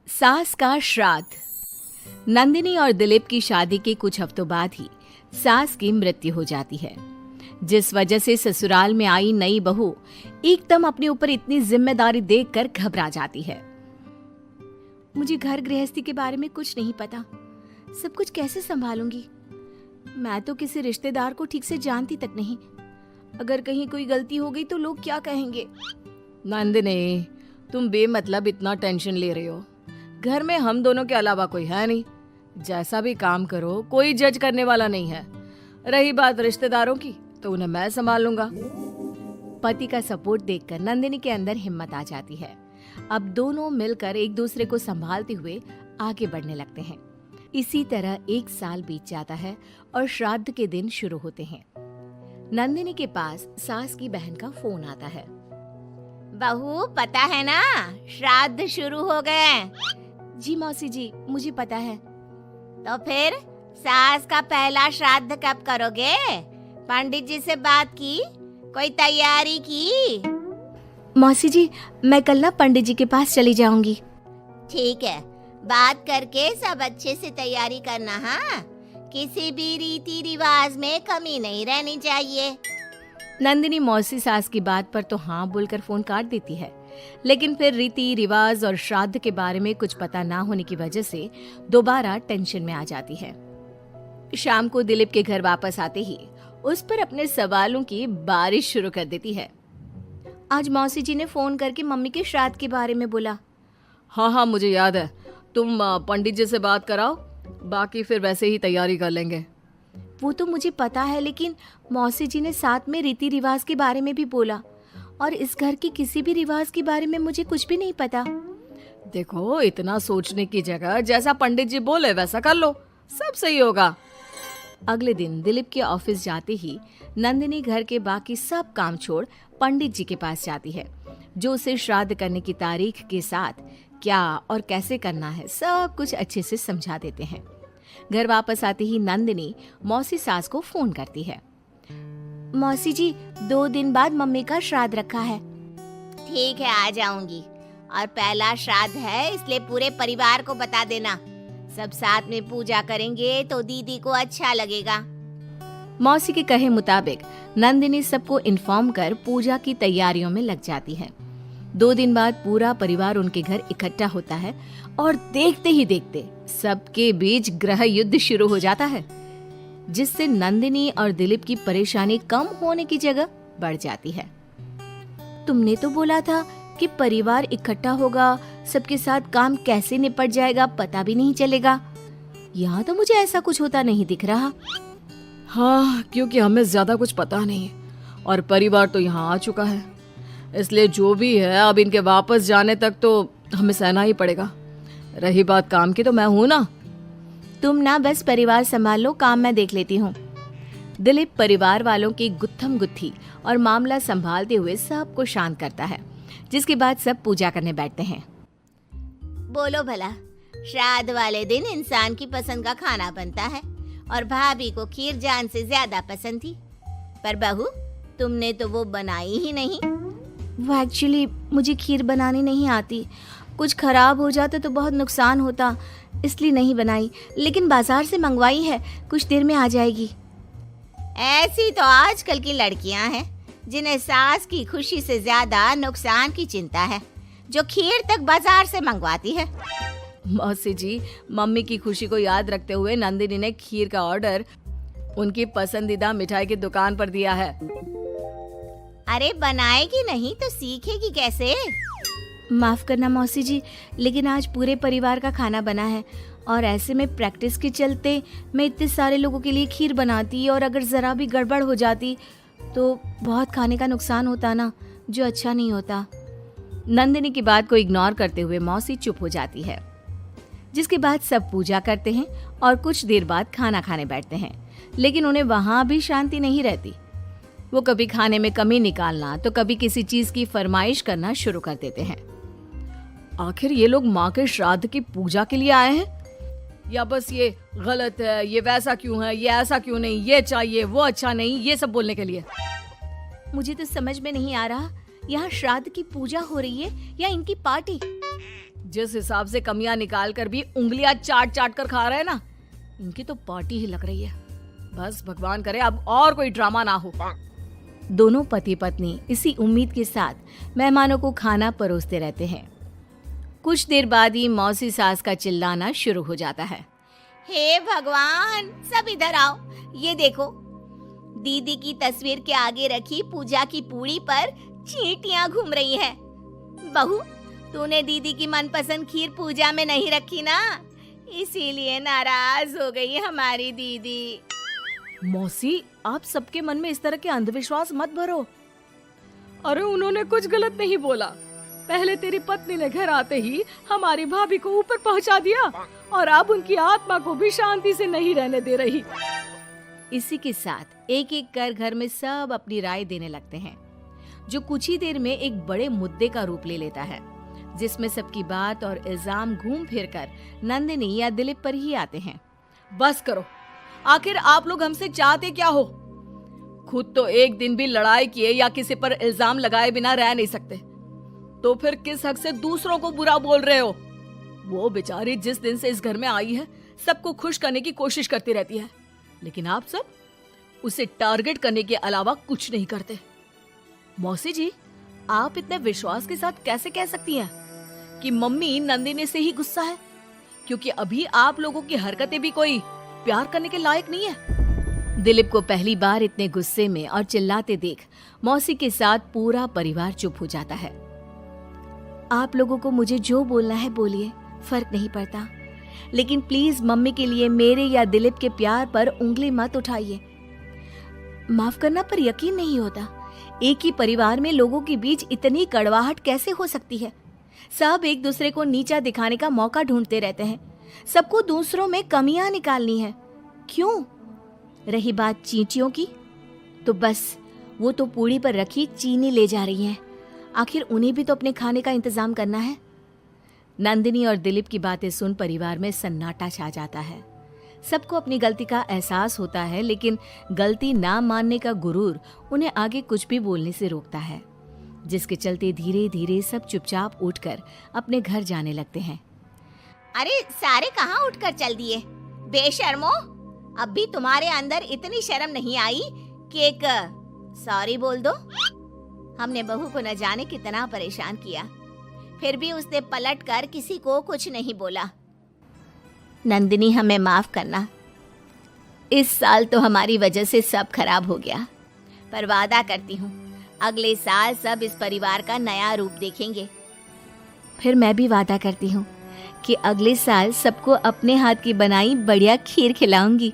सास का श्राद्ध। नंदिनी और दिलीप की शादी के कुछ हफ्तों बाद ही सास की मृत्यु हो जाती है, जिस वजह से ससुराल में आई नई बहू एकदम अपने ऊपर इतनी जिम्मेदारी देखकर घबरा जाती है। मुझे घर गृहस्थी के बारे में कुछ नहीं पता, सब कुछ कैसे संभालूंगी? मैं तो किसी रिश्तेदार को ठीक से जानती तक नहीं। अगर कहीं कोई गलती हो गई तो लोग क्या कहेंगे? नंदिनी, तुम बेमतलब इतना टेंशन ले रही हो। घर में हम दोनों के अलावा कोई है नहीं। जैसा भी काम करो कोई जज करने वाला नहीं है। रही बात रिश्तेदारों की तो उन्हें मैं संभाल लूंगा। पति का सपोर्ट देखकर नंदिनी के अंदर हिम्मत आ जाती है। अब दोनों मिलकर एक दूसरे को संभालते हुए आगे बढ़ने लगते हैं। इसी तरह 1 साल बीत जाता है और श्राद्ध के दिन शुरू होते हैं। नंदिनी के पास सास की बहन का फोन आता है। बहू, पता है ना, श्राद्ध शुरू हो गए। जी मौसी जी, मुझे पता है। तो फिर सास का पहला श्राद्ध कब करोगे? पंडित जी से बात की? कोई तैयारी की? मौसी जी, मैं कल ना पंडित जी के पास चली जाऊंगी। ठीक है, बात करके सब अच्छे से तैयारी करना। हाँ, किसी भी रीति रिवाज में कमी नहीं रहनी चाहिए। नंदिनी मौसी सास की बात पर तो हाँ बोलकर फोन काट देती है, लेकिन फिर रीति रिवाज और श्राद्ध के बारे में कुछ पता ना होने की वजह से दोबारा टेंशन में आ जाती है। शाम को दिलीप के घर वापस आते ही उस पर अपने सवालों की बारिश शुरू कर देती है। आज मौसी जी ने फोन करके मम्मी के श्राद्ध के बारे में बोला। हाँ, मुझे याद है। तुम पंडित जी से बात कराओ, बाकी फिर वैसे ही तैयारी कर लेंगे। वो तो मुझे पता है, लेकिन मौसी जी ने साथ में रीति रिवाज के बारे में भी बोला, और इस घर की किसी भी रिवाज के बारे में मुझे कुछ भी नहीं पता। देखो, इतना सोचने की जगह जैसा पंडित जी बोले वैसा कर लो, सब सही होगा। अगले दिन दिलीप के ऑफिस जाते ही नंदिनी घर के बाकी सब काम छोड़ पंडित जी के पास जाती है, जो उसे श्राद्ध करने की तारीख के साथ क्या और कैसे करना है सब कुछ अच्छे से समझा देते हैं। घर वापस आते ही नंदिनी मौसी सास को फोन करती है। मौसी जी, 2 दिन बाद मम्मी का श्राद्ध रखा है। ठीक है, आ जाऊंगी। और पहला श्राद्ध है, इसलिए पूरे परिवार को बता देना। सब साथ में पूजा करेंगे तो दीदी को अच्छा लगेगा। मौसी के कहे मुताबिक नंदिनी सबको इन्फॉर्म कर पूजा की तैयारियों में लग जाती है। 2 दिन बाद पूरा परिवार उनके घर इकट्ठा होता है और देखते ही देखते सबके बीच गृह युद्ध शुरू हो जाता है, जिससे नंदिनी और दिलीप की परेशानी कम होने की जगह बढ़ जाती है। तुमने तो बोला था कि परिवार इकट्ठा होगा, सबके साथ काम कैसे निपट जाएगा पता भी नहीं चलेगा। यहाँ तो मुझे ऐसा कुछ होता नहीं दिख रहा। हाँ, क्योंकि हमें ज्यादा कुछ पता नहीं है और परिवार तो यहाँ आ चुका है, इसलिए जो भी है अब इनके वापस जाने तक तो हमें सहना ही पड़ेगा। रही बात काम की, तो मैं हूं ना। तुम ना बस परिवार संभाल लो, काम मैं देख लेती हूँ। दिलीप परिवार वालों की गुत्थम गुत्थी और मामला संभालते हुए सबको शांत करता है, जिसके बाद सब पूजा करने बैठते हैं। बोलो भला, श्राद्ध वाले दिन इंसान की पसंद का खाना बनता है और भाभी को खीर जान से ज्यादा पसंद थी, पर बहू तुमने तो वो बनाई ही नहीं। वो एक्चुअली मुझे खीर बनानी नहीं आती, कुछ खराब हो जाता तो बहुत नुकसान होता, इसलिए नहीं बनाई, लेकिन बाजार से मंगवाई है, कुछ देर में आ जाएगी। ऐसी तो आजकल की लड़कियां हैं जिन्हें सास की खुशी से ज्यादा नुकसान की चिंता है, जो खीर तक बाजार से मंगवाती है। मौसी जी, मम्मी की खुशी को याद रखते हुए नंदिनी ने खीर का ऑर्डर उनकी पसंदीदा मिठाई की दुकान पर दिया है। अरे बनाएगी नहीं तो सीखेगी कैसे? माफ करना मौसी जी, लेकिन आज पूरे परिवार का खाना बना है और ऐसे में प्रैक्टिस के चलते मैं इतने सारे लोगों के लिए खीर बनाती और अगर जरा भी गड़बड़ हो जाती तो बहुत खाने का नुकसान होता ना, जो अच्छा नहीं होता। नंदिनी की बात को इग्नोर करते हुए मौसी चुप हो जाती है, जिसके बाद सब पूजा करते हैं और कुछ देर बाद खाना खाने बैठते हैं, लेकिन उन्हें वहां भी शांति नहीं रहती। वो कभी खाने में कमी निकालना तो कभी किसी चीज की फरमाइश करना शुरू कर देते हैं। आखिर ये लोग माँ के श्राद्ध की पूजा के लिए आए हैं, या बस ये गलत है, ये वैसा क्यों है, ये ऐसा क्यों नहीं, ये चाहिए, वो अच्छा नहीं, ये सब बोलने के लिए? मुझे तो समझ में नहीं आ रहा, यहाँ श्राद्ध की पूजा हो रही है या इनकी पार्टी। जिस हिसाब से कमियां निकाल कर भी उंगलियां चाट चाट कर खा रहे हैं ना, इनकी तो पार्टी ही लग रही है। बस भगवान करे अब और कोई ड्रामा ना हो। दोनों पति पत्नी इसी उम्मीद के साथ मेहमानों को खाना परोसते रहते हैं। कुछ देर बाद ही मौसी सास का चिल्लाना शुरू हो जाता है। हे भगवान, सब इधर आओ। ये देखो, दीदी की तस्वीर के आगे रखी पूजा की पूड़ी पर चींटियां घूम रही हैं। बहू, तूने दीदी की मनपसंद खीर पूजा में नहीं रखी ना, इसीलिए नाराज हो गई हमारी दीदी। मौसी, आप सबके मन में इस तरह के अंधविश्वास मत भरो। अरे उन्होंने कुछ गलत नहीं बोला। पहले तेरी पत्नी ने घर आते ही हमारी भाभी को ऊपर पहुंचा दिया और अब उनकी आत्मा को भी शांति से नहीं रहने दे रही। इसी के साथ एक एक कर घर में सब अपनी राय देने लगते हैं, जो कुछ ही देर में एक बड़े मुद्दे का रूप ले लेता है, जिसमें सबकी बात और इल्जाम घूम फिर कर नंदिनी या दिलीप पर ही आते हैं। बस करो, आखिर आप लोग हमसे चाहते क्या हो? खुद तो एक दिन भी लड़ाई किए या किसी पर इल्जाम लगाए बिना रह नहीं सकते, तो फिर किस हक से दूसरों को बुरा बोल रहे हो? वो बेचारी जिस दिन से इस घर में आई है सबको खुश करने की कोशिश करती रहती है, लेकिन आप सब उसे टारगेट करने के अलावा कुछ नहीं करते। मौसी जी, आप इतने विश्वास के साथ कैसे कह सकती हैं कि मम्मी नंदिनी से ही गुस्सा है? क्योंकि अभी आप लोगों की हरकतें भी कोई प्यार करने के लायक नहीं है। दिलीप को पहली बार इतने गुस्से में और चिल्लाते देख मौसी के साथ पूरा परिवार चुप हो जाता है। आप लोगों को मुझे जो बोलना है बोलिए, फर्क नहीं पड़ता, लेकिन प्लीज मम्मी के लिए मेरे या दिलीप के प्यार पर उंगली मत उठाइए। माफ करना, पर यकीन नहीं होता, एक ही परिवार में लोगों के बीच इतनी कड़वाहट कैसे हो सकती है? सब एक दूसरे को नीचा दिखाने का मौका ढूंढते रहते हैं, सबको दूसरों में कमियां निकालनी है। क्यों? रही बात चींटियों की, तो बस वो तो पूड़ी पर रखी चीनी ले जा रही हैं। आखिर उन्हें भी तो अपने खाने का इंतजाम करना है। नंदिनी और दिलीप की बातें सुन परिवार में सन्नाटा छा जाता है। सबको अपनी गलती का एहसास होता है, लेकिन गलती ना मानने का गुरूर उन्हें आगे कुछ भी बोलने से रोकता है, जिसके चलते धीरे धीरे सब चुपचाप उठकर अपने घर जाने लगते हैं। अरे सारे कहाँ उठकर चल दिए? बेशर्मो, अब भी तुम्हारे अंदर इतनी शर्म नहीं आई कि एक सॉरी बोल दो? हमने बहू को न जाने कितना परेशान किया, फिर भी उसने पलट कर किसी को कुछ नहीं बोला। नंदिनी, हमें माफ करना, इस साल तो हमारी वजह से सब खराब हो गया, पर वादा करती हूँ अगले साल सब इस परिवार का नया रूप देखेंगे। फिर मैं भी वादा करती हूँ कि अगले साल सबको अपने हाथ की बनाई बढ़िया खीर खिलाऊंगी।